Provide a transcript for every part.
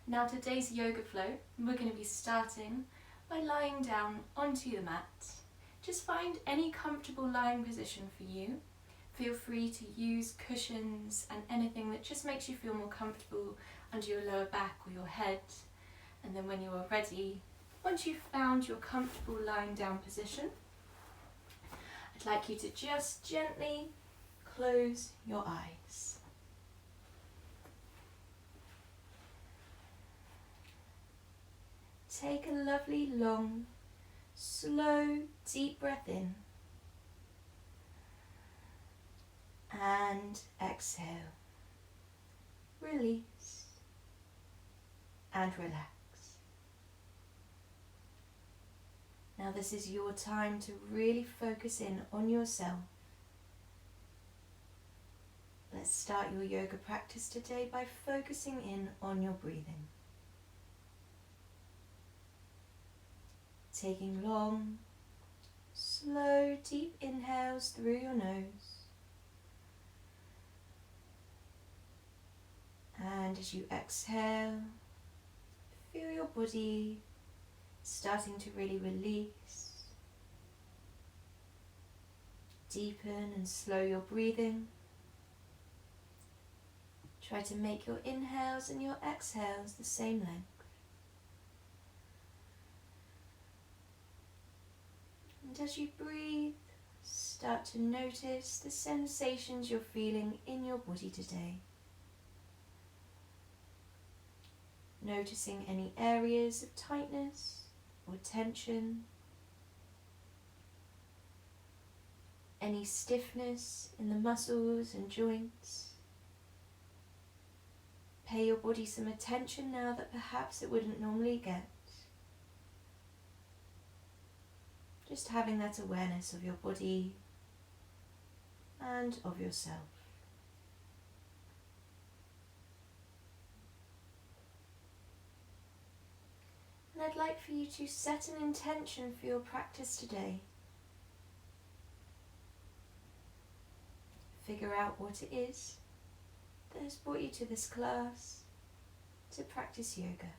Now today's yoga flow, we're going to be starting by lying down onto the mat. Just find any comfortable lying position for you. Feel free to use cushions and anything that just makes you feel more comfortable under your lower back or your head. And then when you are ready, once you've found your comfortable lying down position, I'd like you to just gently close your eyes. Take a lovely, long, slow, deep breath in and exhale. Release and relax. Now this is your time to really focus in on yourself. Let's start your yoga practice today by focusing in on your breathing. Taking long, slow, deep inhales through your nose. And as you exhale, feel your body starting to really release. Deepen and slow your breathing. Try to make your inhales and your exhales the same length. And as you breathe, start to notice the sensations you're feeling in your body today. Noticing any areas of tightness or tension, any stiffness in the muscles and joints. Pay your body some attention now that perhaps it wouldn't normally get. Just having that awareness of your body and of yourself. And I'd like for you to set an intention for your practice today. Figure out what it is that has brought you to this class to practice yoga.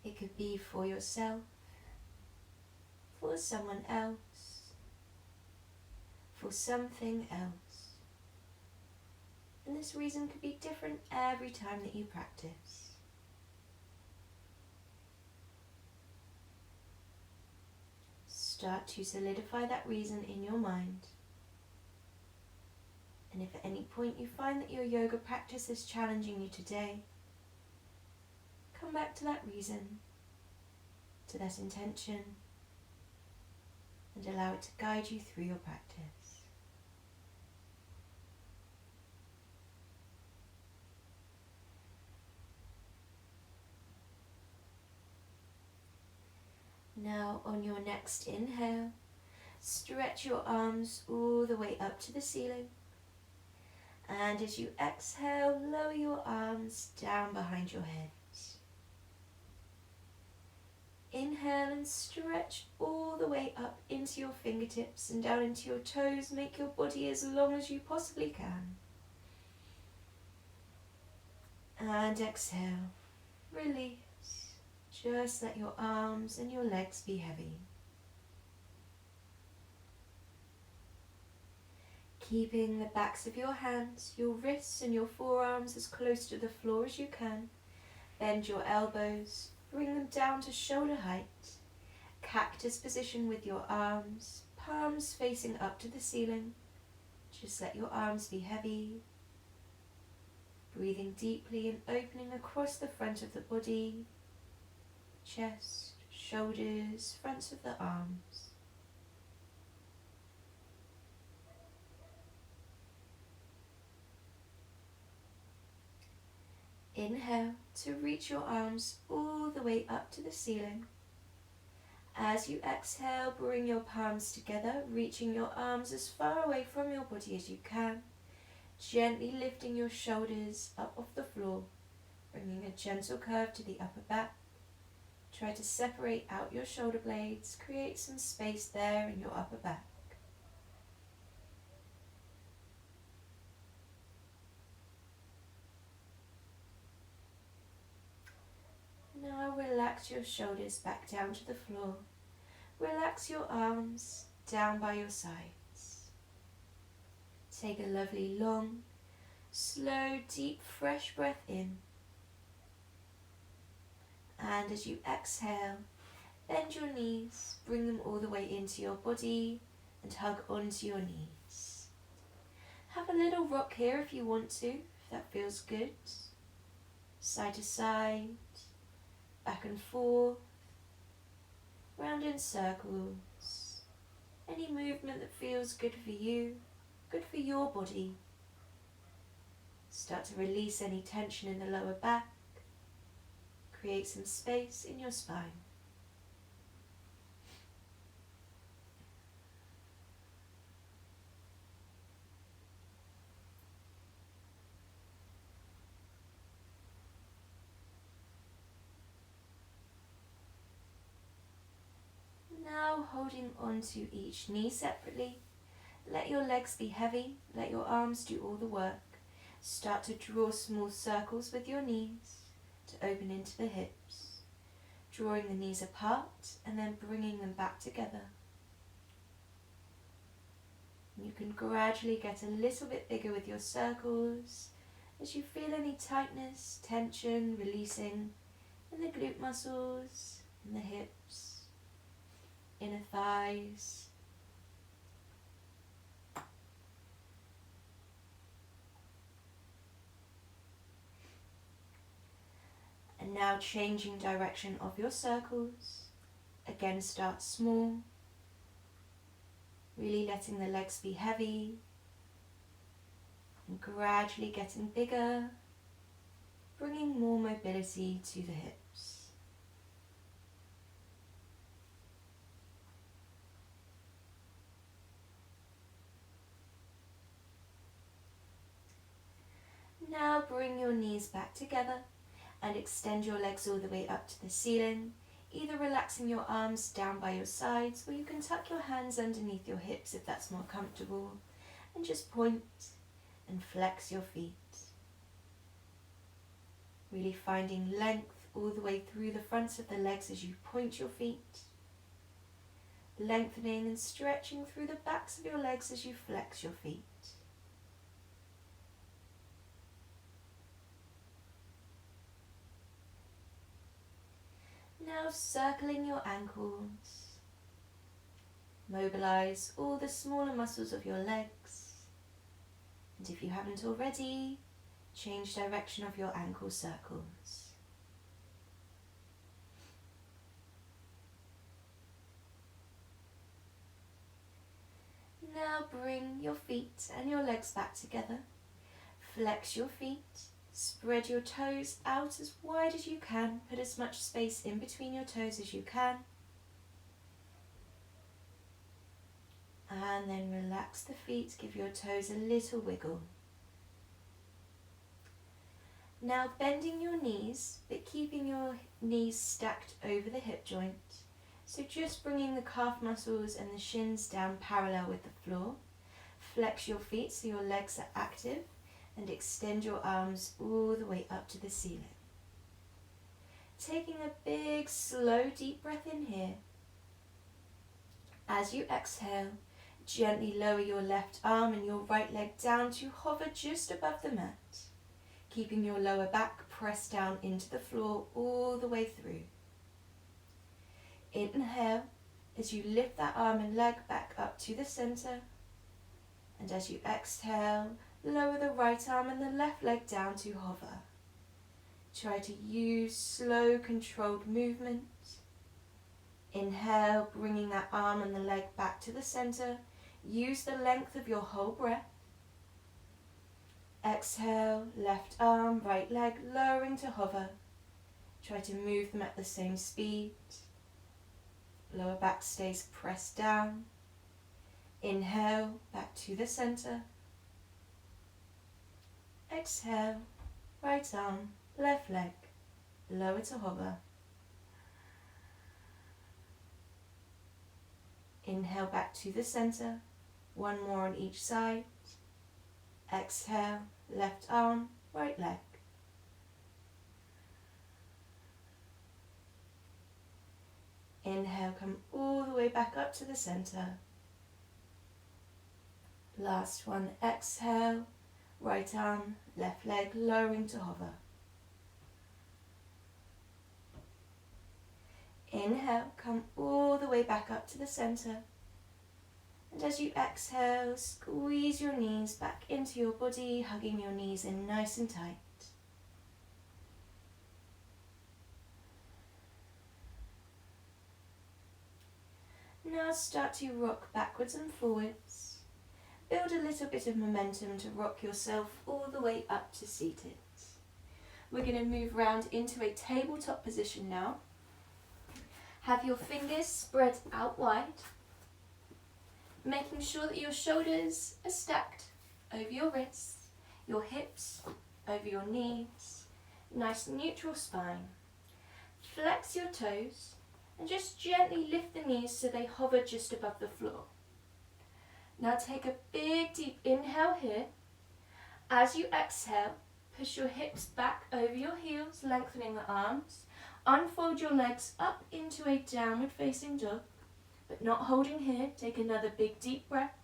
It could be for yourself, for someone else, for something else. And this reason could be different every time that you practice. Start to solidify that reason in your mind. And if at any point you find that your yoga practice is challenging you today, come back to that reason, to that intention, and allow it to guide you through your practice. Now on your next inhale, stretch your arms all the way up to the ceiling. And as you exhale, lower your arms down behind your head. Inhale and stretch all the way up into your fingertips and down into your toes. Make your body as long as you possibly can. And exhale, release. Just let your arms and your legs be heavy. Keeping the backs of your hands, your wrists and your forearms as close to the floor as you can. Bend your elbows, bring them down to shoulder height. Cactus position with your arms, palms facing up to the ceiling. Just let your arms be heavy. Breathing deeply and opening across the front of the body. Chest, shoulders, fronts of the arms. Inhale to reach your arms all the way up to the ceiling. As you exhale, bring your palms together, reaching your arms as far away from your body as you can. Gently lifting your shoulders up off the floor, bringing a gentle curve to the upper back. Try to separate out your shoulder blades, create some space there in your upper back. relax your shoulders back down to the floor. Relax your arms down by your sides. Take a lovely long, slow, deep, fresh breath in. And as you exhale, bend your knees, bring them all the way into your body and hug onto your knees. Have a little rock here if you want to, if that feels good. Side to side, back and forth, round in circles. Any movement that feels good for you, good for your body. Start to release any tension in the lower back. Create some space in your spine. Now holding on to each knee separately, let your legs be heavy, let your arms do all the work. Start to draw small circles with your knees to open into the hips, drawing the knees apart and then bringing them back together. You can gradually get a little bit bigger with your circles as you feel any tightness, tension, releasing in the glute muscles, in the hips, inner thighs. And now changing direction of your circles. Again, start small, really letting the legs be heavy and gradually getting bigger, bringing more mobility to the hips. Now bring your knees back together and extend your legs all the way up to the ceiling, either relaxing your arms down by your sides, or you can tuck your hands underneath your hips if that's more comfortable, and just point and flex your feet. Really finding length all the way through the fronts of the legs as you point your feet, lengthening and stretching through the backs of your legs as you flex your feet. Now circling your ankles, mobilize all the smaller muscles of your legs, and if you haven't already, change direction of your ankle circles. Now bring your feet and your legs back together, flex your feet. Spread your toes out as wide as you can. Put as much space in between your toes as you can. And then relax the feet. Give your toes a little wiggle. Now bending your knees, but keeping your knees stacked over the hip joint. So just bringing the calf muscles and the shins down parallel with the floor. Flex your feet so your legs are active. And extend your arms all the way up to the ceiling. Taking a big, slow, deep breath in here. As you exhale, gently lower your left arm and your right leg down to hover just above the mat, keeping your lower back pressed down into the floor all the way through. Inhale as you lift that arm and leg back up to the center, and as you exhale, lower the right arm and the left leg down to hover. Try to use slow, controlled movement. Inhale, bringing that arm and the leg back to the center. Use the length of your whole breath. Exhale, left arm, right leg, lowering to hover. Try to move them at the same speed. Lower back stays pressed down. Inhale, back to the center. Exhale, right arm, left leg, lower to hover. Inhale back to the center, one more on each side. Exhale, left arm, right leg. Inhale, come all the way back up to the center. Last one, exhale, right arm, left leg lowering to hover. Inhale, come all the way back up to the center. And as you exhale, squeeze your knees back into your body, hugging your knees in nice and tight. Now start to rock backwards and forwards. Build a little bit of momentum to rock yourself all the way up to seated. We're going to move round into a tabletop position now. Have your fingers spread out wide, making sure that your shoulders are stacked over your wrists, your hips over your knees, nice neutral spine. Flex your toes and just gently lift the knees so they hover just above the floor. Now take a big deep inhale here. As you exhale, push your hips back over your heels, lengthening the arms. Unfold your legs up into a downward facing dog, but not holding here. Take another big deep breath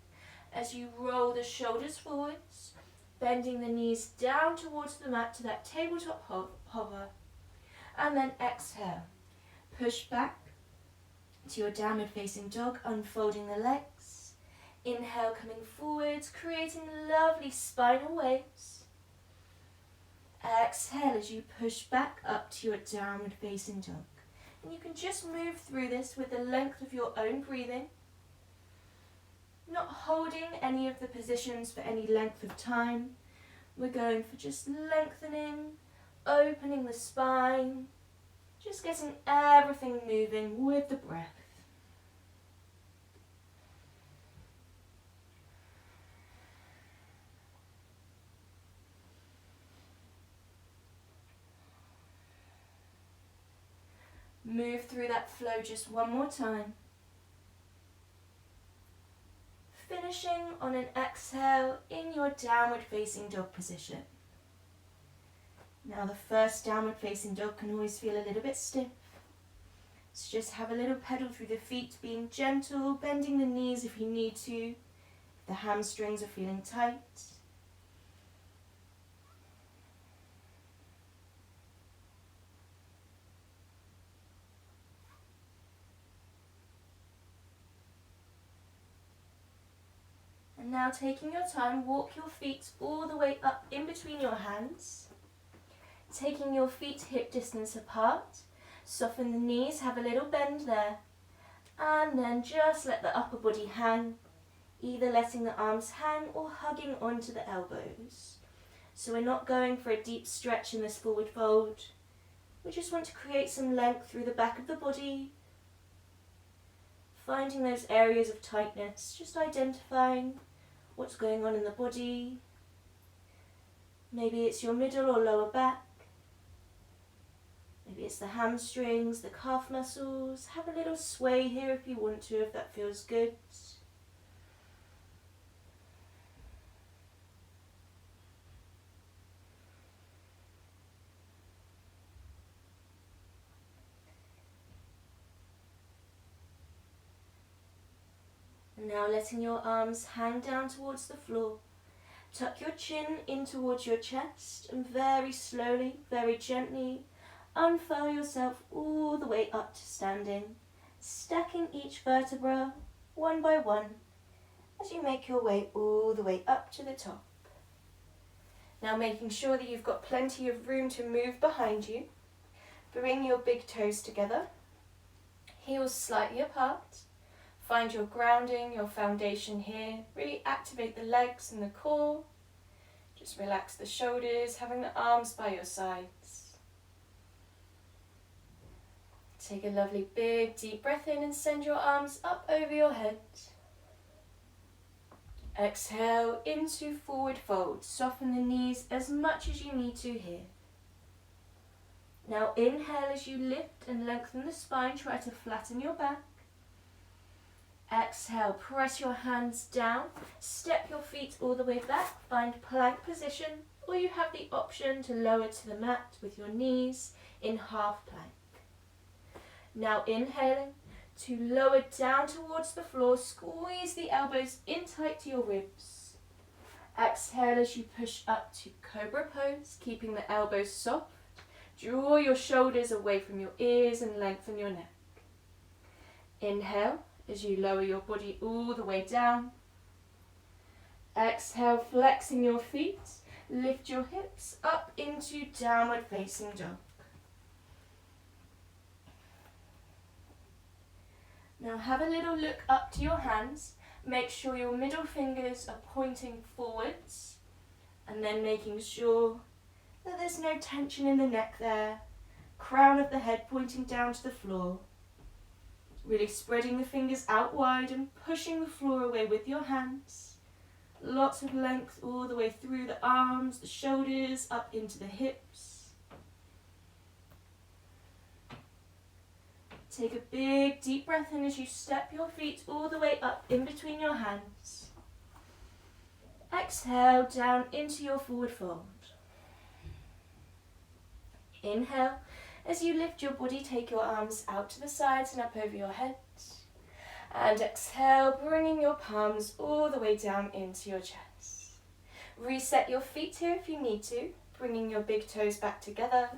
as you roll the shoulders forwards, bending the knees down towards the mat to that tabletop hover, and then exhale. Push back to your downward facing dog, unfolding the legs. Inhale, coming forwards, creating lovely spinal waves. Exhale as you push back up to your downward facing dog. And you can just move through this with the length of your own breathing, not holding any of the positions for any length of time. We're going for just lengthening, opening the spine, just getting everything moving with the breath. Move through that flow just one more time. Finishing on an exhale in your downward facing dog position. Now the first downward facing dog can always feel a little bit stiff. So just have a little pedal through the feet, being gentle, bending the knees if you need to, if the hamstrings are feeling tight. And now taking your time, walk your feet all the way up in between your hands. Taking your feet hip distance apart, soften the knees, have a little bend there. And then just let the upper body hang, either letting the arms hang or hugging onto the elbows. So we're not going for a deep stretch in this forward fold. We just want to create some length through the back of the body, finding those areas of tightness, just identifying what's going on in the body. Maybe it's your middle or lower back. Maybe it's the hamstrings, the calf muscles. Have a little sway here if you want to, if that feels good. And now letting your arms hang down towards the floor. Tuck your chin in towards your chest and very slowly, very gently unfurl yourself all the way up to standing, stacking each vertebra one by one as you make your way all the way up to the top. Now making sure that you've got plenty of room to move behind you. Bring your big toes together, heels slightly apart. Find your grounding, your foundation here. Really activate the legs and the core. Just relax the shoulders, having the arms by your sides. Take a lovely big deep breath in and send your arms up over your head. Exhale into forward fold. Soften the knees as much as you need to here. Now inhale as you lift and lengthen the spine. Try to flatten your back. Exhale, press your hands down. Step your feet all the way back. Find plank position, or you have the option to lower to the mat with your knees in half plank. Now inhaling, to lower down towards the floor. Squeeze the elbows in tight to your ribs. Exhale as you push up to cobra pose, keeping the elbows soft. Draw your shoulders away from your ears and lengthen your neck. Inhale as you lower your body all the way down. Exhale, flexing your feet. Lift your hips up into downward facing dog. Now have a little look up to your hands. Make sure your middle fingers are pointing forwards, and then making sure that there's no tension in the neck there. Crown of the head pointing down to the floor. Really spreading the fingers out wide and pushing the floor away with your hands. Lots of length all the way through the arms, the shoulders, up into the hips. Take a big deep breath in as you step your feet all the way up in between your hands. Exhale down into your forward fold. Inhale, as you lift your body, take your arms out to the sides and up over your head. And exhale, bringing your palms all the way down into your chest. Reset your feet here if you need to, bringing your big toes back together.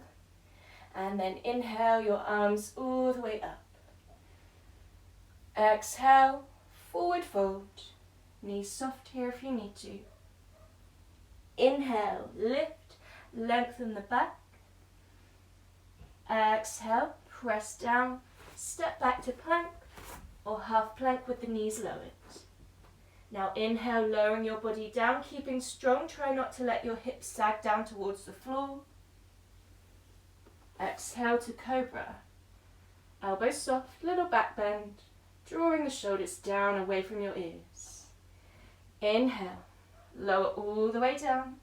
And then inhale, your arms all the way up. Exhale, forward fold. Knees soft here if you need to. Inhale, lift, lengthen the back. Exhale, press down, step back to plank or half plank with the knees lowered. Now inhale, lowering your body down, keeping strong. Try not to let your hips sag down towards the floor. Exhale to cobra. Elbows soft, little back bend, drawing the shoulders down away from your ears. Inhale, lower all the way down.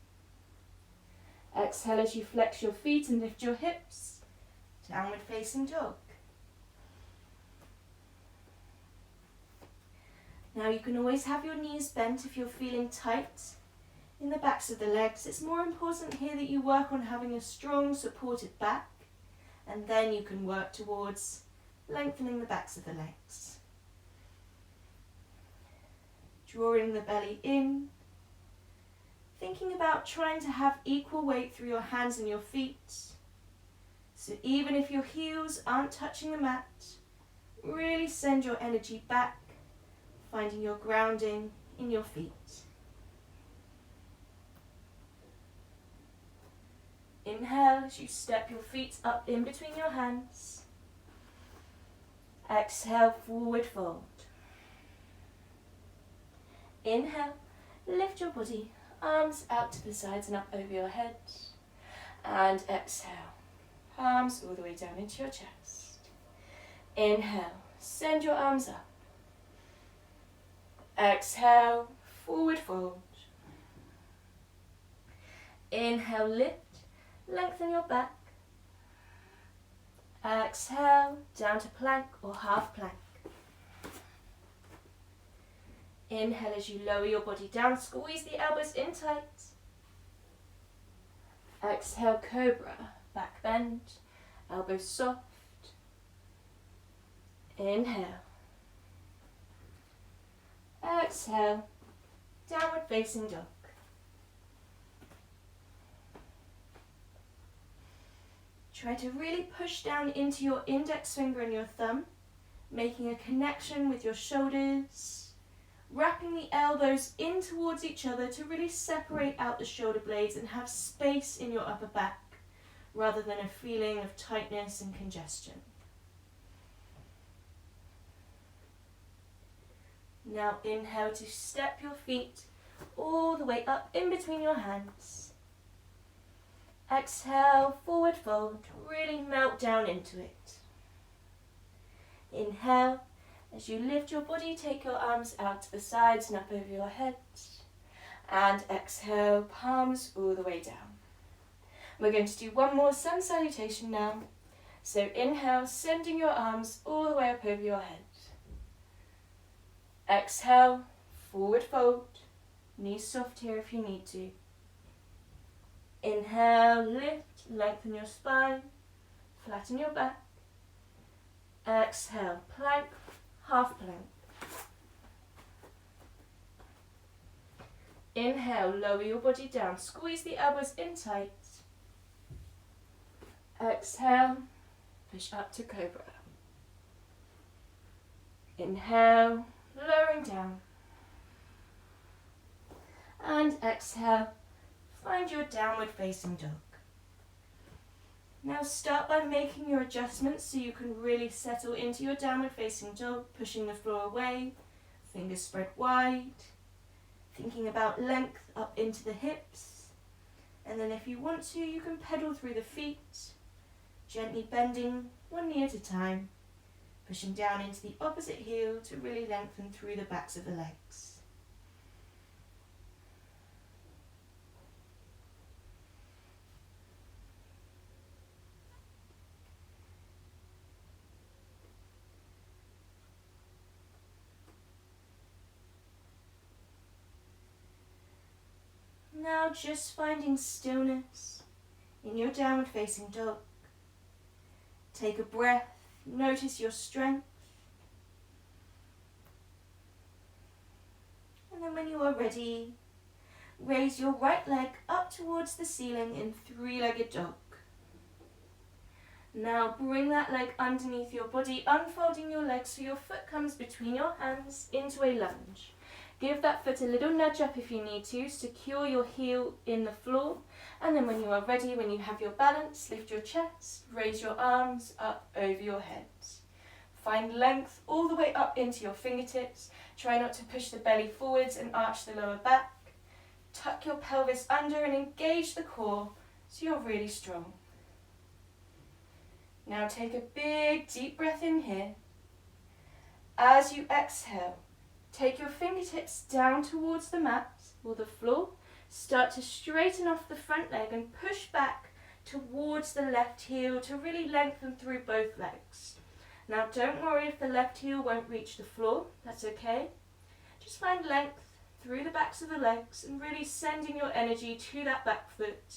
Exhale as you flex your feet and lift your hips. Downward facing dog. Now you can always have your knees bent if you're feeling tight in the backs of the legs. It's more important here that you work on having a strong supported back, and then you can work towards lengthening the backs of the legs. Drawing the belly in, thinking about trying to have equal weight through your hands and your feet. So even if your heels aren't touching the mat, really send your energy back, finding your grounding in your feet. Inhale as you step your feet up in between your hands. Exhale, forward fold. Inhale, lift your body, arms out to the sides and up over your head. And exhale, palms all the way down into your chest. Inhale, send your arms up. Exhale, forward fold. Inhale, lift, lengthen your back. Exhale, down to plank or half plank. Inhale as you lower your body down, squeeze the elbows in tight. Exhale, cobra, back bend, elbows soft. Inhale. Exhale, downward facing dog. Try to really push down into your index finger and your thumb, making a connection with your shoulders, wrapping the elbows in towards each other to really separate out the shoulder blades and have space in your upper back, rather than a feeling of tightness and congestion. Now inhale to step your feet all the way up in between your hands. Exhale, forward fold, really melt down into it. Inhale, as you lift your body, take your arms out to the sides and up over your head. And exhale, palms all the way down. We're going to do one more sun salutation now. So inhale, sending your arms all the way up over your head. Exhale, forward fold, knees soft here if you need to. Inhale, lift, lengthen your spine, flatten your back. Exhale, plank half plank. Inhale, lower your body down, squeeze the elbows in tight. Exhale, push up to cobra. Inhale, lowering down. And exhale, find your downward facing dog. Now start by making your adjustments so you can really settle into your downward facing dog, pushing the floor away, fingers spread wide, thinking about length up into the hips. And then if you want to, you can pedal through the feet, gently bending one knee at a time, pushing down into the opposite heel to really lengthen through the backs of the legs. Now just finding stillness in your downward facing dog. Take a breath, notice your strength. And then when you are ready, raise your right leg up towards the ceiling in three-legged dog. Now bring that leg underneath your body, unfolding your legs so your foot comes between your hands into a lunge. Give that foot a little nudge up if you need to, secure your heel in the floor, and then when you are ready, when you have your balance, lift your chest, raise your arms up over your head. Find length all the way up into your fingertips. Try not to push the belly forwards and arch the lower back. Tuck your pelvis under and engage the core so you're really strong. Now take a big deep breath in here. As you exhale, take your fingertips down towards the mat or the floor. Start to straighten off the front leg and push back towards the left heel to really lengthen through both legs. Now don't worry if the left heel won't reach the floor, that's okay. Just find length through the backs of the legs and really sending your energy to that back foot.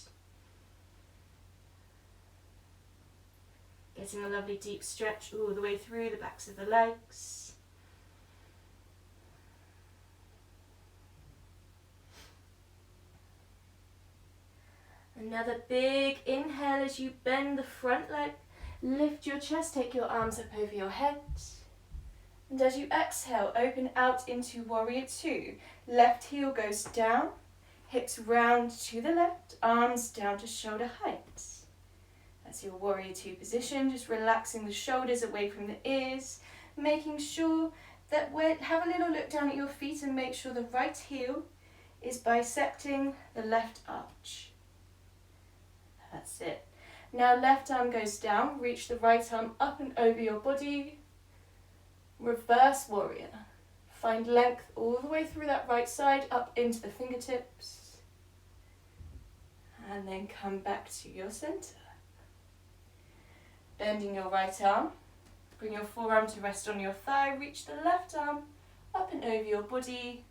Getting a lovely deep stretch all the way through the backs of the legs. Another big inhale as you bend the front leg. Lift your chest, take your arms up over your head. And as you exhale, open out into Warrior Two. Left heel goes down, hips round to the left, arms down to shoulder height. That's your Warrior Two position, just relaxing the shoulders away from the ears, making sure that have a little look down at your feet and make sure the right heel is bisecting the left arch. That's it. Now left arm goes down, reach the right arm up and over your body. Reverse warrior. Find length all the way through that right side, up into the fingertips. And then come back to your center. Bending your right arm. Bring your forearm to rest on your thigh. Reach the left arm up and over your body.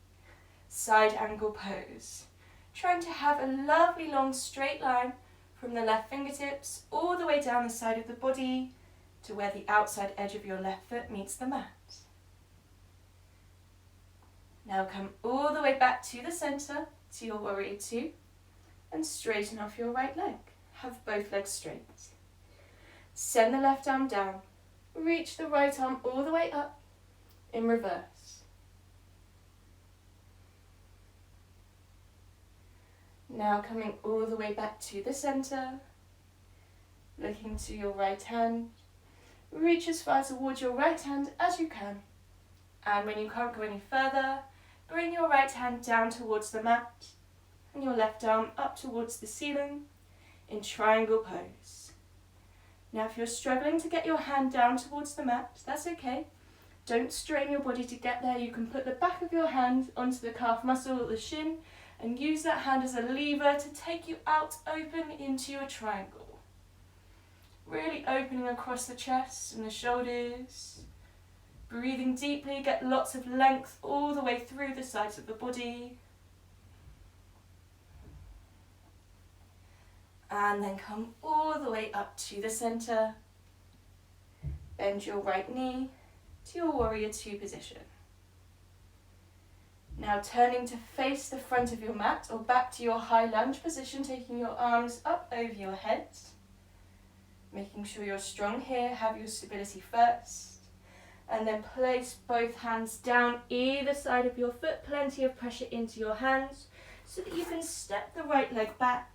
Side angle pose. Trying to have a lovely long straight line from the left fingertips all the way down the side of the body to where the outside edge of your left foot meets the mat. Now come all the way back to the center, to your Warrior Two, and straighten off your right leg. Have both legs straight. Send the left arm down, reach the right arm all the way up in reverse. Now coming all the way back to the center, looking to your right hand, reach as far towards your right hand as you can. And when you can't go any further, bring your right hand down towards the mat and your left arm up towards the ceiling in triangle pose. Now if you're struggling to get your hand down towards the mat, that's okay. Don't strain your body to get there. You can put the back of your hand onto the calf muscle or the shin and use that hand as a lever to take you out open into your triangle. Really opening across the chest and the shoulders. Breathing deeply, get lots of length all the way through the sides of the body. And then come all the way up to the center. Bend your right knee, to your warrior two position. Now turning to face the front of your mat or back to your high lunge position, taking your arms up over your head. Making sure you're strong here, have your stability first. And then place both hands down either side of your foot, plenty of pressure into your hands so that you can step the right leg back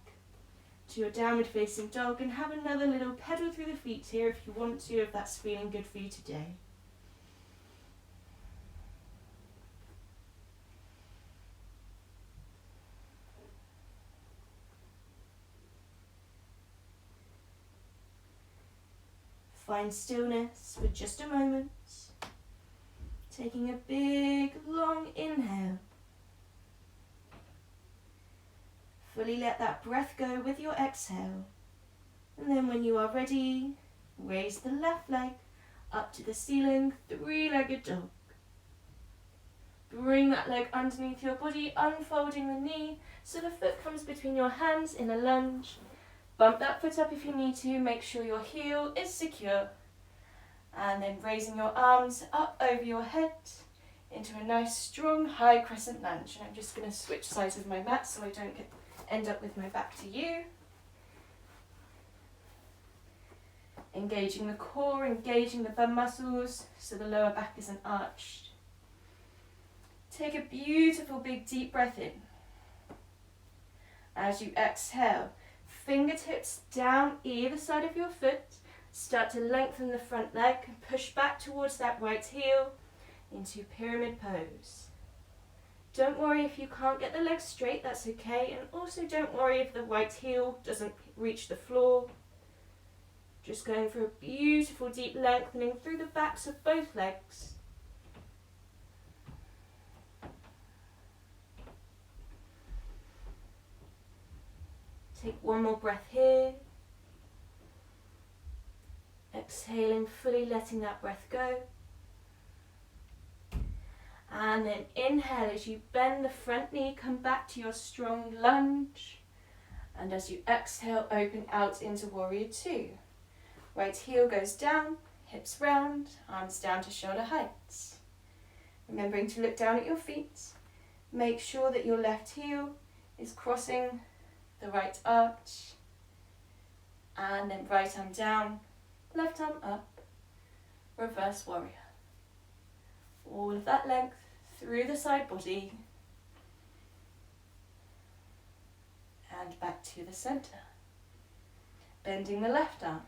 to your downward facing dog and have another little pedal through the feet here if you want to, if that's feeling good for you today. Find stillness for just a moment. Taking a big, long inhale. Fully let that breath go with your exhale. And then when you are ready, raise the left leg up to the ceiling, three-legged dog. Bring that leg underneath your body, unfolding the knee so the foot comes between your hands in a lunge. Bump that foot up if you need to, make sure your heel is secure. And then raising your arms up over your head into a nice strong high crescent lunge. And I'm just going to switch sides of my mat so I don't end up with my back to you. Engaging the core, engaging the bum muscles so the lower back isn't arched. Take a beautiful big deep breath in. As you exhale, fingertips down either side of your foot. Start to lengthen the front leg and push back towards that right heel into pyramid pose. Don't worry if you can't get the legs straight, that's okay. And also don't worry if the right heel doesn't reach the floor. Just going for a beautiful deep lengthening through the backs of both legs. Take one more breath here. Exhaling, fully letting that breath go. And then inhale as you bend the front knee, come back to your strong lunge. And as you exhale, open out into warrior two. Right heel goes down, hips round, arms down to shoulder heights. Remembering to look down at your feet. Make sure that your left heel is crossing the right arch. And then right arm down, left arm up, reverse warrior. All of that length through the side body and back to the center. Bending the left arm,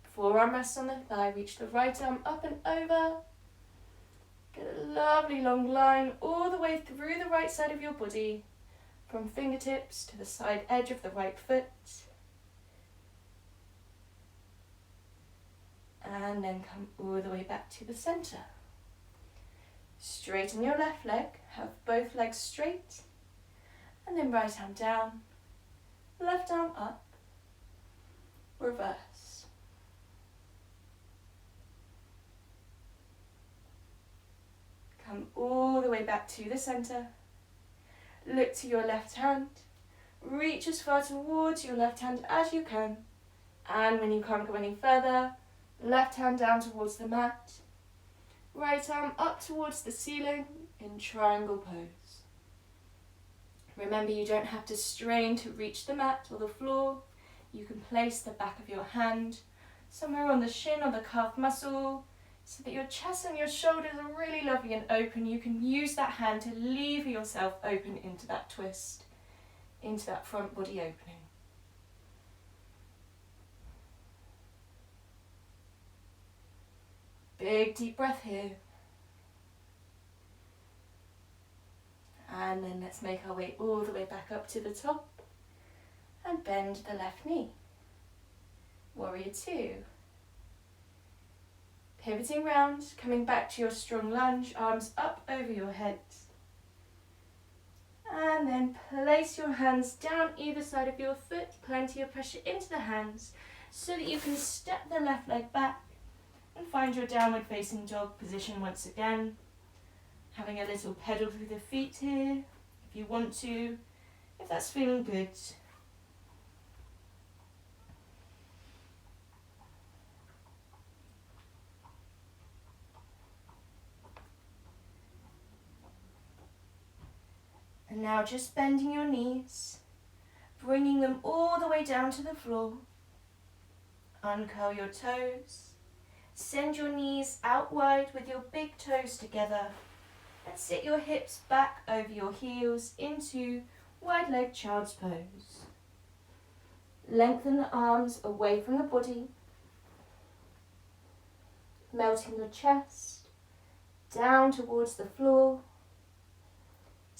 forearm rests on the thigh, reach the right arm up and over. Get a lovely long line all the way through the right side of your body, from fingertips to the side edge of the right foot. And then come all the way back to the center. Straighten your left leg, have both legs straight, and then right arm down, left arm up, reverse. Come all the way back to the center. Look to your left hand, reach as far towards your left hand as you can, and when you can't go any further, left hand down towards the mat, right arm up towards the ceiling in triangle pose. Remember, you don't have to strain to reach the mat or the floor. You can place the back of your hand somewhere on the shin or the calf muscle so that your chest and your shoulders are really lovely and open. You can use that hand to lever yourself open into that twist, into that front body opening. Big deep breath here. And then let's make our way all the way back up to the top and bend the left knee. Warrior two. Pivoting round, coming back to your strong lunge, arms up over your head. And then place your hands down either side of your foot, plenty of pressure into the hands so that you can step the left leg back and find your downward facing dog position once again. Having a little pedal through the feet here, if you want to, if that's feeling good. And now just bending your knees, bringing them all the way down to the floor. Uncurl your toes. Send your knees out wide with your big toes together. And sit your hips back over your heels into wide-legged child's pose. Lengthen the arms away from the body. Melting your chest down towards the floor.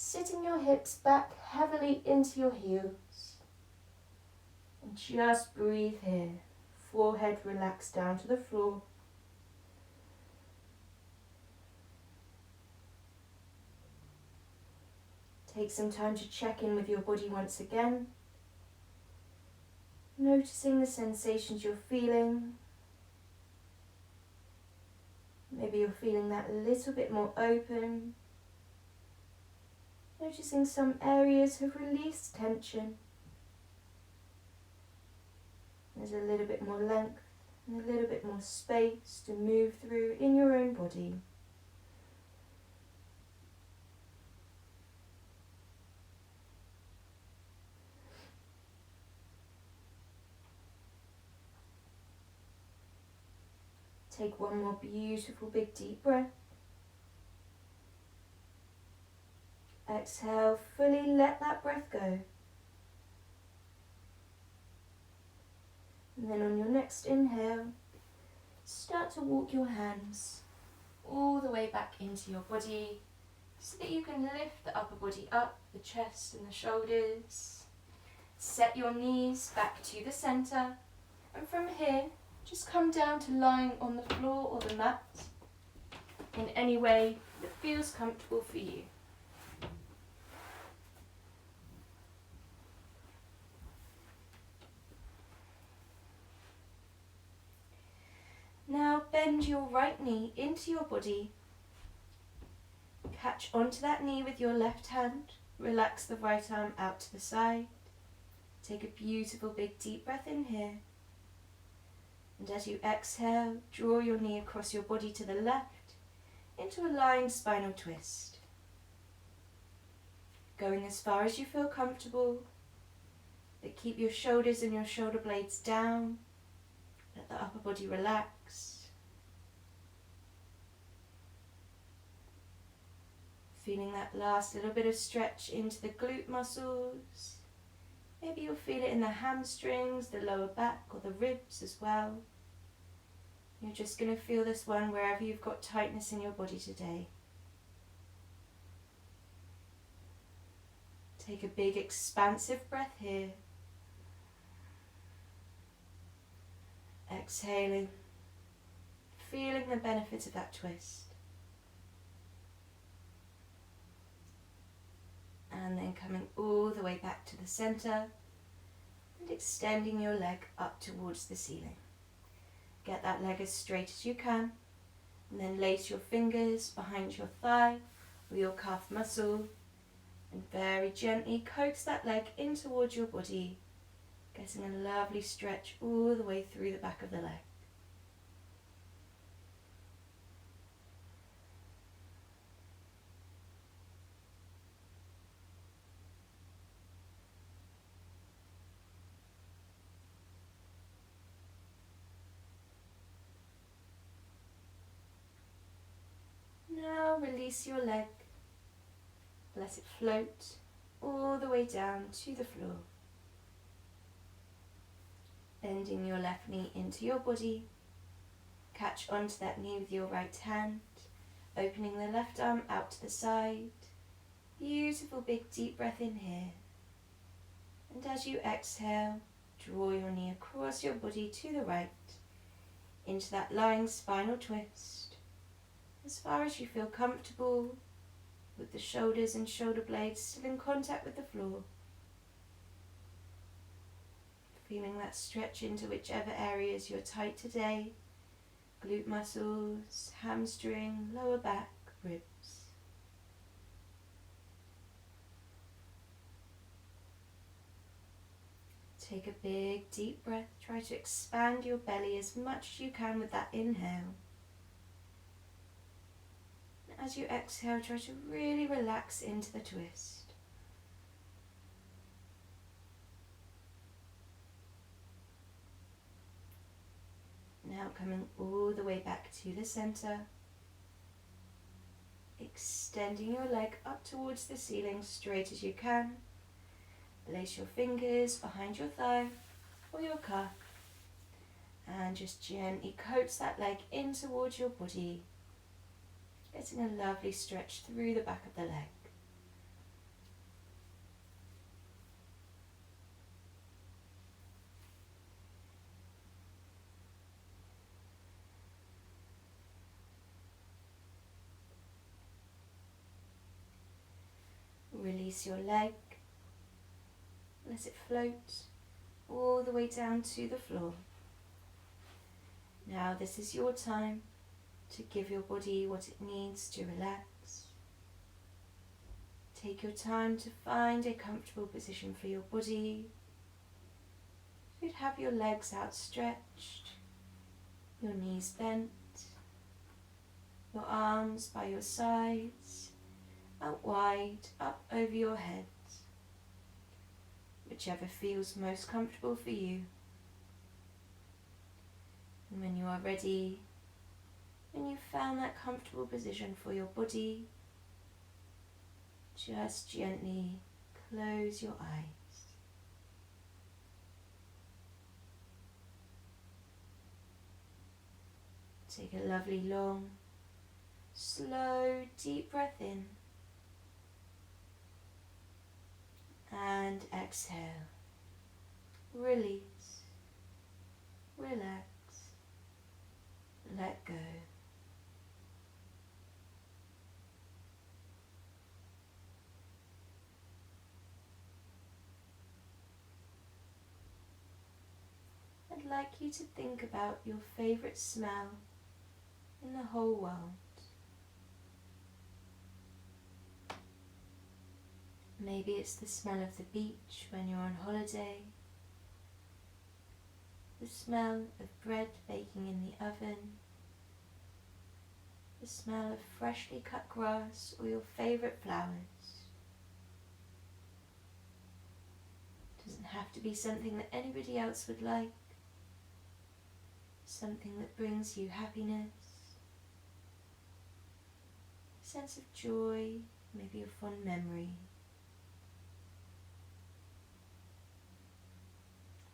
Sitting your hips back heavily into your heels. And just breathe here. Forehead relaxed down to the floor. Take some time to check in with your body once again. Noticing the sensations you're feeling. Maybe you're feeling that a little bit more open. Noticing some areas have released tension. There's a little bit more length and a little bit more space to move through in your own body. Take one more beautiful big deep breath. Exhale, fully let that breath go. And then on your next inhale, start to walk your hands all the way back into your body so that you can lift the upper body up, the chest and the shoulders. Set your knees back to the center, and from here, just come down to lying on the floor or the mat in any way that feels comfortable for you. Now bend your right knee into your body. Catch onto that knee with your left hand. Relax the right arm out to the side. Take a beautiful big deep breath in here. And as you exhale, draw your knee across your body to the left into a lying spinal twist. Going as far as you feel comfortable, but keep your shoulders and your shoulder blades down. Let the upper body relax. Feeling that last little bit of stretch into the glute muscles. Maybe you'll feel it in the hamstrings, the lower back or the ribs as well. You're just going to feel this one wherever you've got tightness in your body today. Take a big expansive breath here. Exhaling, feeling the benefits of that twist. And then coming all the way back to the center and extending your leg up towards the ceiling. Get that leg as straight as you can, and then lace your fingers behind your thigh or your calf muscle and very gently coax that leg in towards your body, getting a lovely stretch all the way through the back of the leg. Now release your leg, let it float all the way down to the floor. Bending your left knee into your body, catch onto that knee with your right hand, opening the left arm out to the side. Beautiful big deep breath in here. And as you exhale, draw your knee across your body to the right, into that lying spinal twist. As far as you feel comfortable, with the shoulders and shoulder blades still in contact with the floor. Feeling that stretch into whichever areas you're tight today. Glute muscles, hamstring, lower back, ribs. Take a big deep breath. Try to expand your belly as much as you can with that inhale. As you exhale, try to really relax into the twist. Now coming all the way back to the center, extending your leg up towards the ceiling straight as you can. Place your fingers behind your thigh or your calf and just gently coax that leg in towards your body, getting a lovely stretch through the back of the leg. Release your leg, let it float all the way down to the floor. Now this is your time to give your body what it needs to relax. Take your time to find a comfortable position for your body. You'd have your legs outstretched, your knees bent, your arms by your sides, out wide, up over your head, whichever feels most comfortable for you. And when you are ready, when you've found that comfortable position for your body, just gently close your eyes. Take a lovely long, slow, deep breath in. And exhale. Release. Relax. Let go. I'd like you to think about your favorite smell in the whole world. Maybe it's the smell of the beach when you're on holiday, the smell of bread baking in the oven, the smell of freshly cut grass or your favourite flowers. It doesn't have to be something that anybody else would like, something that brings you happiness, a sense of joy, maybe a fond memory.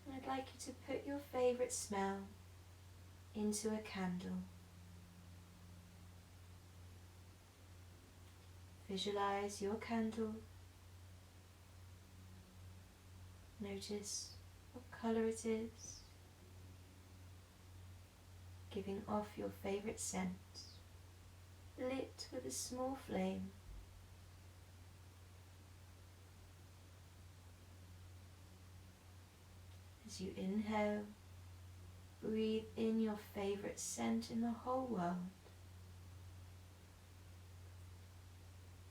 And I'd like you to put your favourite smell into a candle. Visualize your candle. Notice what colour it is, giving off your favourite scent, lit with a small flame. As you inhale, breathe in your favourite scent in the whole world.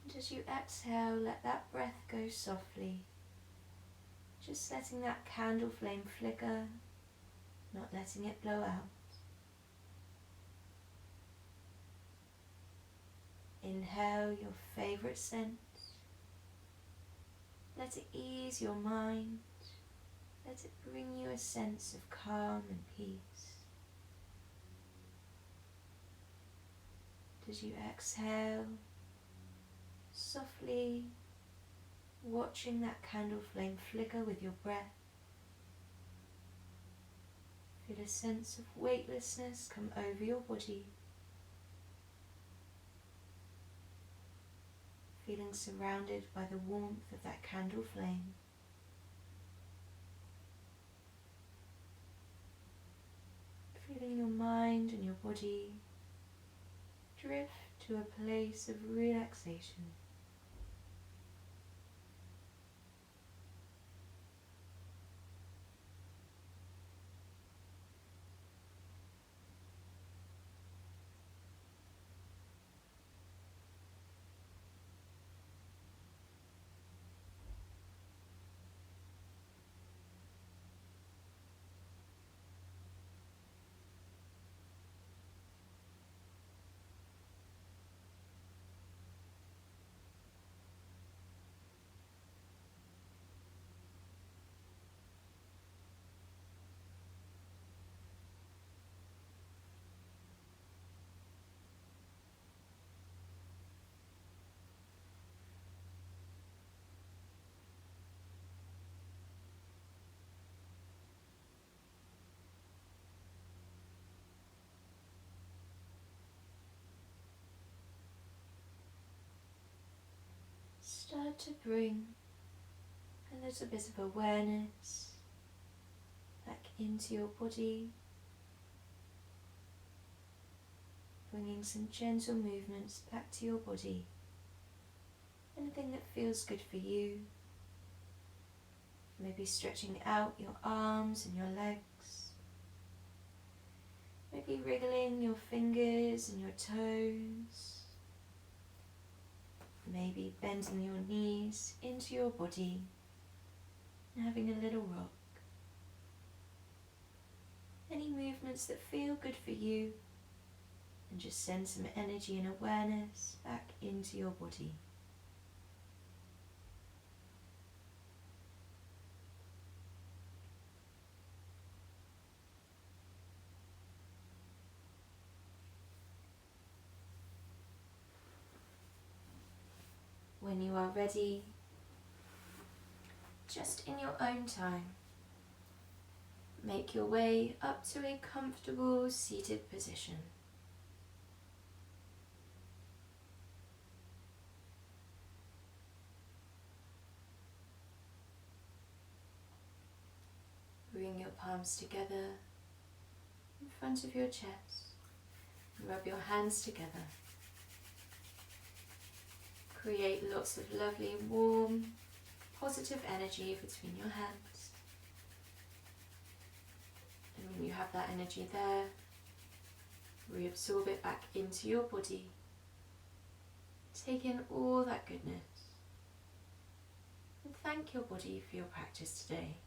And as you exhale, let that breath go softly, just letting that candle flame flicker, not letting it blow out. Inhale your favourite scent. Let it ease your mind. Let it bring you a sense of calm and peace. As you exhale, softly watching that candle flame flicker with your breath, feel a sense of weightlessness come over your body, feeling surrounded by the warmth of that candle flame. Feeling your mind and your body drift to a place of relaxation. Start to bring a little bit of awareness back into your body, bringing some gentle movements back to your body. Anything that feels good for you. Maybe stretching out your arms and your legs. Maybe wriggling your fingers and your toes. Maybe bending your knees into your body and having a little rock. Any movements that feel good for you, and just send some energy and awareness back into your body. When you are ready, just in your own time, make your way up to a comfortable seated position. Bring your palms together in front of your chest and rub your hands together. Create lots of lovely, warm, positive energy between your hands. And when you have that energy there, reabsorb it back into your body. Take in all that goodness. And thank your body for your practice today.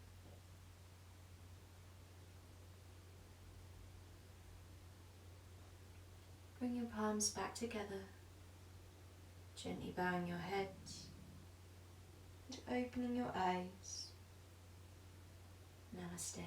Bring your palms back together. Gently bowing your head and opening your eyes. Namaste.